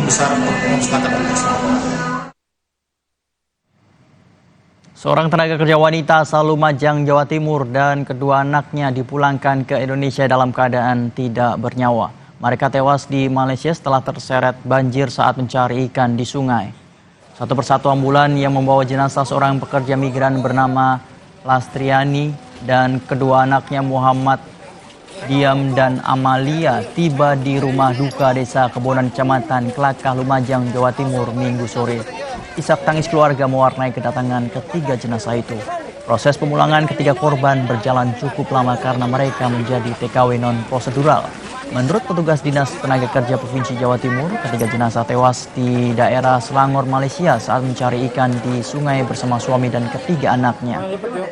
besar untuk memusnahkan organisme. Seorang tenaga kerja wanita asal Lumajang, Jawa Timur dan kedua anaknya dipulangkan ke Indonesia dalam keadaan tidak bernyawa. Mereka tewas di Malaysia setelah terseret banjir saat mencari ikan di sungai. Satu persatu ambulan yang membawa jenazah seorang pekerja migran bernama Lastriani dan kedua anaknya Muhammad Diam dan Amalia tiba di rumah duka Desa Kebonan Kecamatan Kelakah, Lumajang, Jawa Timur Minggu sore. Isak tangis keluarga mewarnai kedatangan ketiga jenazah itu. Proses pemulangan ketiga korban berjalan cukup lama karena mereka menjadi TKW non-prosedural. Menurut petugas Dinas Tenaga Kerja Provinsi Jawa Timur, ketiga jenazah tewas di daerah Selangor, Malaysia saat mencari ikan di sungai bersama suami dan ketiga anaknya.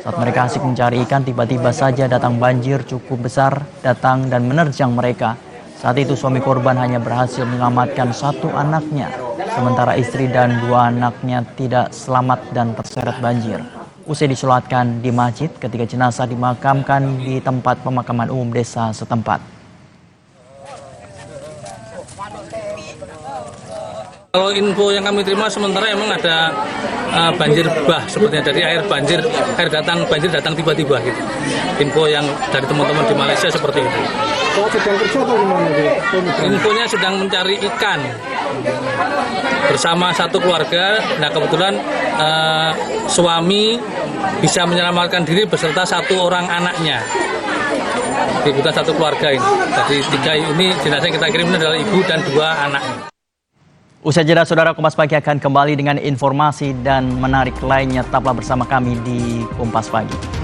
Saat mereka asik mencari ikan, tiba-tiba saja datang banjir cukup besar datang dan menerjang mereka. Saat itu suami korban hanya berhasil menyelamatkan satu anaknya, sementara istri dan dua anaknya tidak selamat dan terseret banjir. Usai disolatkan di masjid, ketiga jenazah dimakamkan di tempat pemakaman umum desa setempat. Kalau info yang kami terima sementara emang ada banjir bah sepertinya dari air banjir datang tiba-tiba gitu. Info yang dari teman-teman di Malaysia seperti itu. Sedang kerja atau gimana? Infonya sedang mencari ikan bersama satu keluarga. Nah kebetulan suami bisa menyelamatkan diri beserta satu orang anaknya. Kita satu keluarga ini. Jadi tiga ini jenazah yang kita kirim adalah ibu dan dua anaknya. Usai jeda, saudara, Kompas Pagi akan kembali dengan informasi dan menarik lainnya. Tetaplah bersama kami di Kompas Pagi.